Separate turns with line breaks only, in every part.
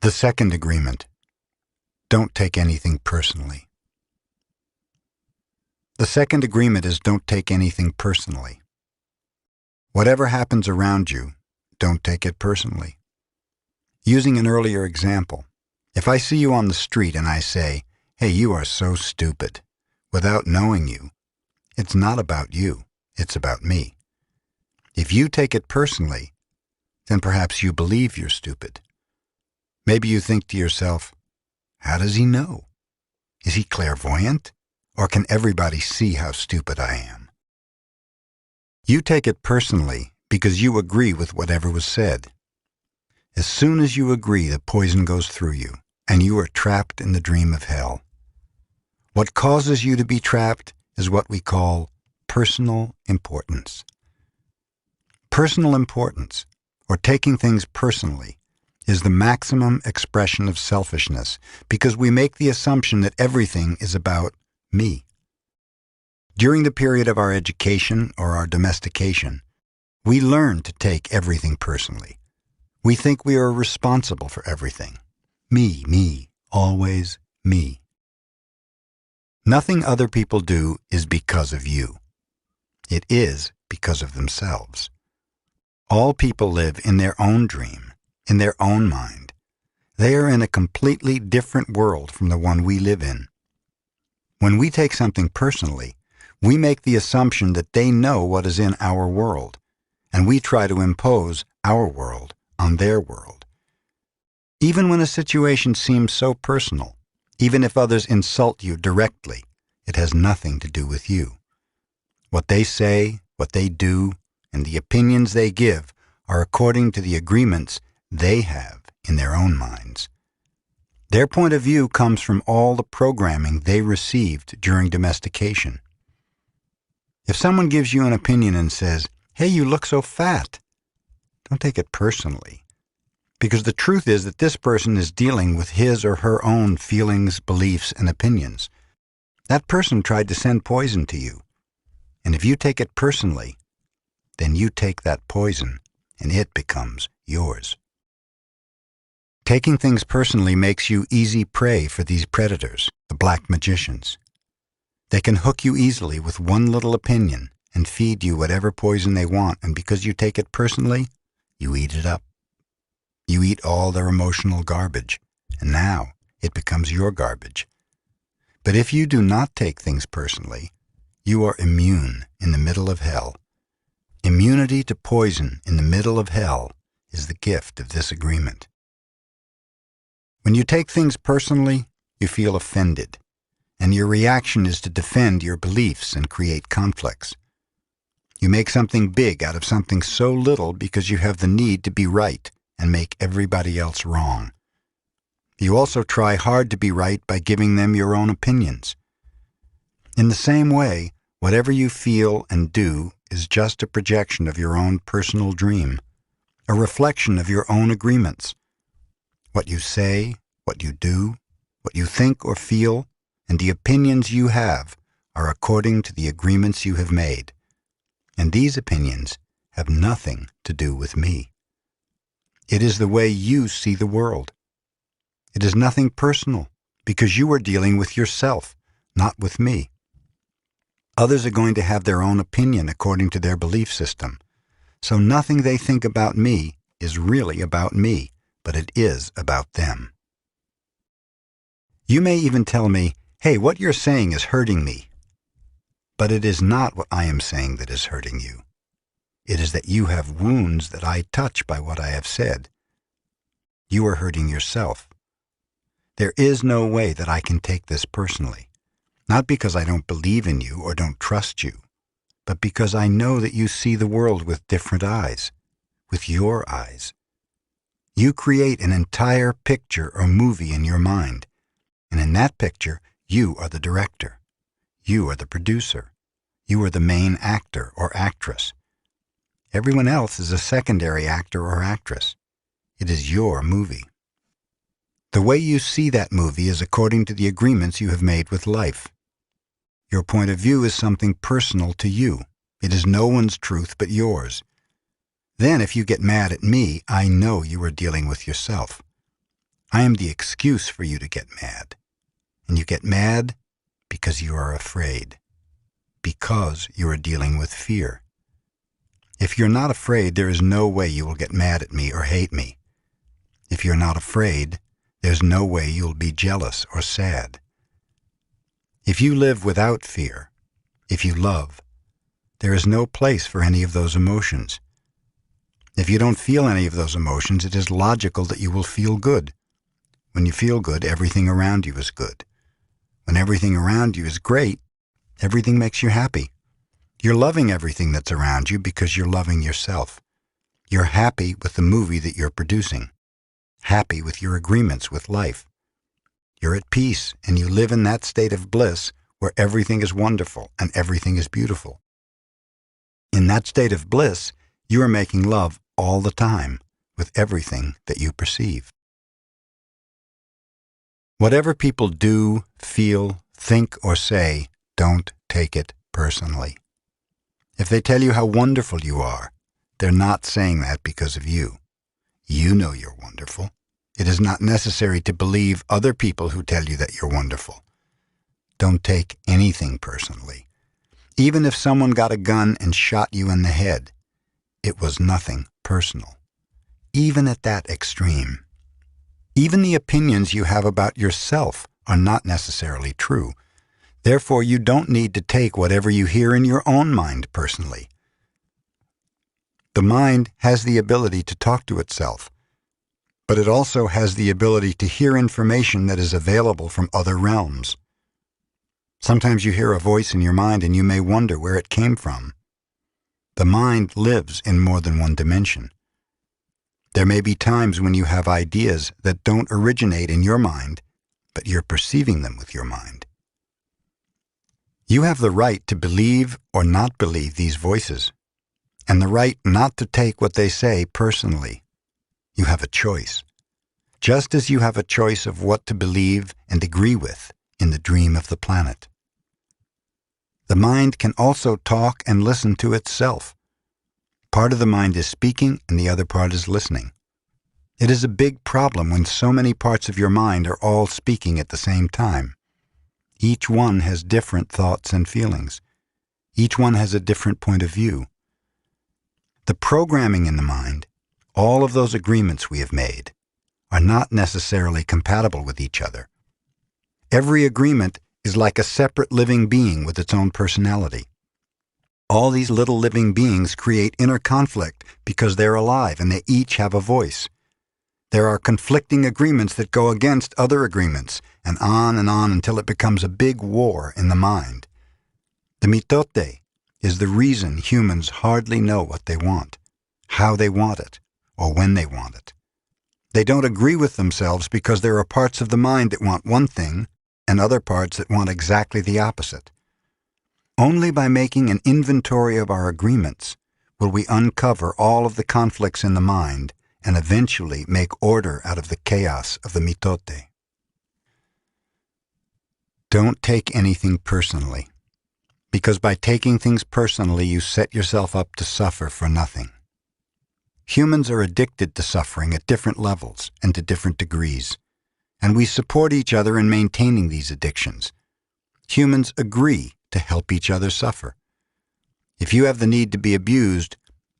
The second agreement. Don't take anything personally. The second agreement is don't take anything personally. Whatever happens around you, don't take it personally. Using an earlier example, if I see you on the street and I say, "Hey, you are so stupid," without knowing you, it's not about you, it's about me. If you take it personally, then perhaps you believe you're stupid. Maybe you think to yourself, how does he know? Is he clairvoyant? Or can everybody see how stupid I am? You take it personally because you agree with whatever was said. As soon as you agree, the poison goes through you, and you are trapped in the dream of hell. What causes you to be trapped is what we call personal importance. Personal importance, or taking things personally, is the maximum expression of selfishness because we make the assumption that everything is about me. During the period of our education or our domestication, we learn to take everything personally. We think we are responsible for everything. Me, always me. Nothing other people do is because of you. It is because of themselves. All people live in their own dream, in their own mind. They are in a completely different world from the one we live in. When we take something personally, we make the assumption that they know what is in our world, and we try to impose our world on their world. Even when a situation seems so personal, even if others insult you directly, it has nothing to do with you. What they say, what they do, and the opinions they give are according to the agreements they have in their own minds. Their point of view comes from all the programming they received during domestication. If someone gives you an opinion and says, "Hey, you look so fat," don't take it personally, because the truth is that this person is dealing with his or her own feelings, beliefs, and opinions. That person tried to send poison to you, and if you take it personally, then you take that poison, and it becomes yours. Taking things personally makes you easy prey for these predators, the black magicians. They can hook you easily with one little opinion and feed you whatever poison they want, and because you take it personally, you eat it up. You eat all their emotional garbage, and now it becomes your garbage. But if you do not take things personally, you are immune in the middle of hell. Immunity to poison in the middle of hell is the gift of this agreement. When you take things personally, you feel offended, and your reaction is to defend your beliefs and create conflicts. You make something big out of something so little because you have the need to be right and make everybody else wrong. You also try hard to be right by giving them your own opinions. In the same way, whatever you feel and do is just a projection of your own personal dream, a reflection of your own agreements. What you say, what you do, what you think or feel, and the opinions you have are according to the agreements you have made. And these opinions have nothing to do with me. It is the way you see the world. It is nothing personal, because you are dealing with yourself, not with me. Others are going to have their own opinion according to their belief system, so nothing they think about me is really about me, but it is about them. You may even tell me, "Hey, what you're saying is hurting me." But it is not what I am saying that is hurting you. It is that you have wounds that I touch by what I have said. You are hurting yourself. There is no way that I can take this personally, not because I don't believe in you or don't trust you, but because I know that you see the world with different eyes, with your eyes. You create an entire picture or movie in your mind, and in that picture, you are the director. You are the producer. You are the main actor or actress. Everyone else is a secondary actor or actress. It is your movie. The way you see that movie is according to the agreements you have made with life. Your point of view is something personal to you. It is no one's truth but yours. Then if you get mad at me, I know you are dealing with yourself. I am the excuse for you to get mad. And you get mad because you are afraid, because you are dealing with fear. If you're not afraid, there is no way you will get mad at me or hate me. If you're not afraid, there's no way you'll be jealous or sad. If you live without fear, if you love, there is no place for any of those emotions. If you don't feel any of those emotions, it is logical that you will feel good. When you feel good, everything around you is good. When everything around you is great, everything makes you happy. You're loving everything that's around you because you're loving yourself. You're happy with the movie that you're producing, happy with your agreements with life. You're at peace, and you live in that state of bliss where everything is wonderful and everything is beautiful. In that state of bliss, you are making love all the time with everything that you perceive. Whatever people do, feel, think, or say, don't take it personally. If they tell you how wonderful you are, they're not saying that because of you. You know you're wonderful. It is not necessary to believe other people who tell you that you're wonderful. Don't take anything personally. Even if someone got a gun and shot you in the head, it was nothing personal. Even at that extreme. Even the opinions you have about yourself are not necessarily true. Therefore, you don't need to take whatever you hear in your own mind personally. The mind has the ability to talk to itself, but it also has the ability to hear information that is available from other realms. Sometimes you hear a voice in your mind and you may wonder where it came from. The mind lives in more than one dimension. There may be times when you have ideas that don't originate in your mind, but you're perceiving them with your mind. You have the right to believe or not believe these voices, and the right not to take what they say personally. You have a choice, just as you have a choice of what to believe and agree with in the dream of the planet. The mind can also talk and listen to itself. Part of the mind is speaking and the other part is listening. It is a big problem when so many parts of your mind are all speaking at the same time. Each one has different thoughts and feelings. Each one has a different point of view. The programming in the mind, all of those agreements we have made, are not necessarily compatible with each other. Every agreement is like a separate living being with its own personality. All these little living beings create inner conflict because they're alive and they each have a voice. There are conflicting agreements that go against other agreements, and on until it becomes a big war in the mind. The mitote is the reason humans hardly know what they want, how they want it, or when they want it. They don't agree with themselves because there are parts of the mind that want one thing and other parts that want exactly the opposite. Only by making an inventory of our agreements will we uncover all of the conflicts in the mind and eventually make order out of the chaos of the mitote. Don't take anything personally, because by taking things personally, you set yourself up to suffer for nothing. Humans are addicted to suffering at different levels and to different degrees, and we support each other in maintaining these addictions. Humans agree to help each other suffer. If you have the need to be abused,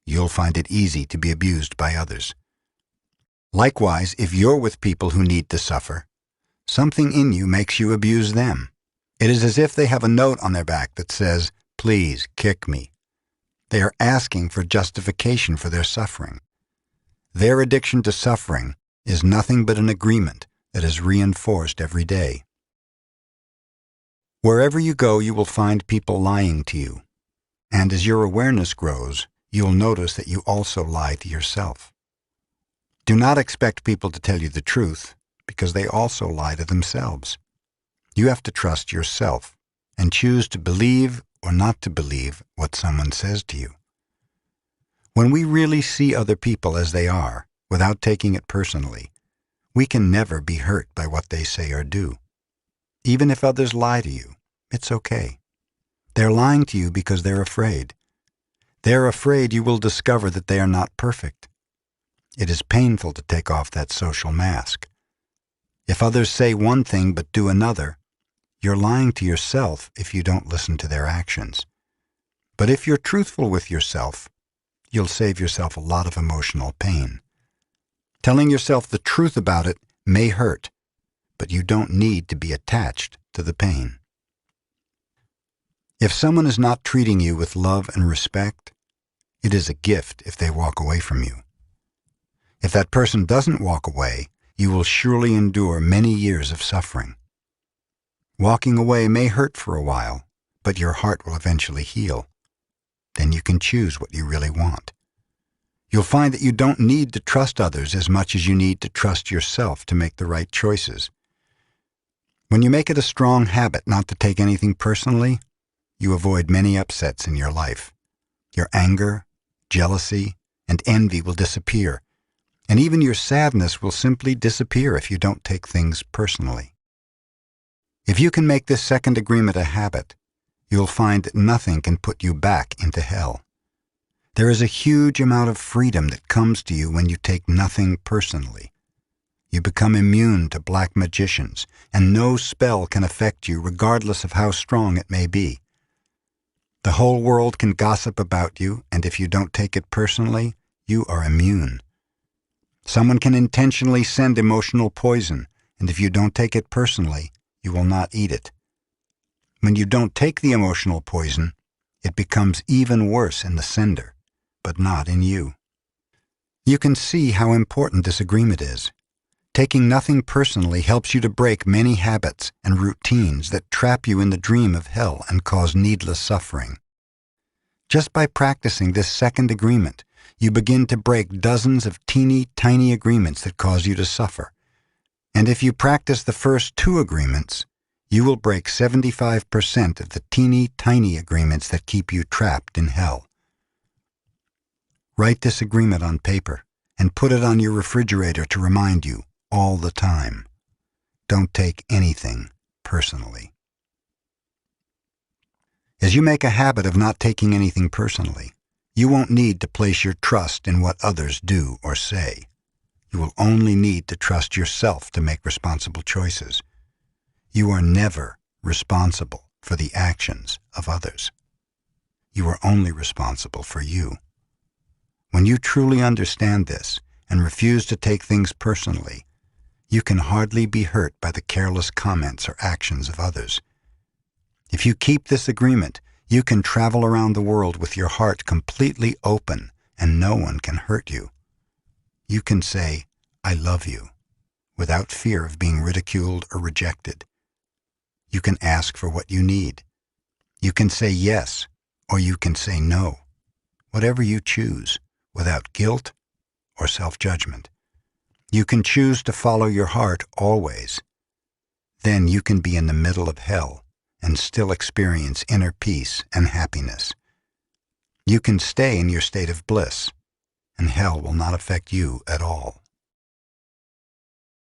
you'll find it easy to be abused by others. Likewise, if you're with people who need to suffer, something in you makes you abuse them. It is as if they have a note on their back that says, "Please kick me." They are asking for justification for their suffering. Their addiction to suffering is nothing but an agreement that is reinforced every day. Wherever you go, you will find people lying to you. And as your awareness grows, you'll notice that you also lie to yourself. Do not expect people to tell you the truth, because they also lie to themselves. You have to trust yourself and choose to believe or not to believe what someone says to you. When we really see other people as they are, without taking it personally, we can never be hurt by what they say or do. Even if others lie to you, it's okay. They're lying to you because they're afraid. They're afraid you will discover that they are not perfect. It is painful to take off that social mask. If others say one thing but do another, you're lying to yourself if you don't listen to their actions. But if you're truthful with yourself, you'll save yourself a lot of emotional pain. Telling yourself the truth about it may hurt, but you don't need to be attached to the pain. If someone is not treating you with love and respect, it is a gift if they walk away from you. If that person doesn't walk away, you will surely endure many years of suffering. Walking away may hurt for a while, but your heart will eventually heal. Then you can choose what you really want. You'll find that you don't need to trust others as much as you need to trust yourself to make the right choices. When you make it a strong habit not to take anything personally, you avoid many upsets in your life. Your anger, jealousy, and envy will disappear, and even your sadness will simply disappear if you don't take things personally. If you can make this second agreement a habit, you'll find that nothing can put you back into hell. There is a huge amount of freedom that comes to you when you take nothing personally. You become immune to black magicians, and no spell can affect you regardless of how strong it may be. The whole world can gossip about you, and if you don't take it personally, you are immune. Someone can intentionally send emotional poison, and if you don't take it personally, you will not eat it. When you don't take the emotional poison, it becomes even worse in the sender, but not in you. You can see how important this agreement is. Taking nothing personally helps you to break many habits and routines that trap you in the dream of hell and cause needless suffering. Just by practicing this second agreement, you begin to break dozens of teeny tiny agreements that cause you to suffer. And if you practice the first two agreements, you will break 75% of the teeny tiny agreements that keep you trapped in hell. Write this agreement on paper and put it on your refrigerator to remind you all the time. Don't take anything personally. As you make a habit of not taking anything personally, you won't need to place your trust in what others do or say. You will only need to trust yourself to make responsible choices. You are never responsible for the actions of others. You are only responsible for you. When you truly understand this and refuse to take things personally, you can hardly be hurt by the careless comments or actions of others. If you keep this agreement, you can travel around the world with your heart completely open and no one can hurt you. You can say, "I love you," without fear of being ridiculed or rejected. You can ask for what you need. You can say yes, or you can say no, whatever you choose, without guilt or self-judgment. You can choose to follow your heart always. Then you can be in the middle of hell and still experience inner peace and happiness. You can stay in your state of bliss, and hell will not affect you at all.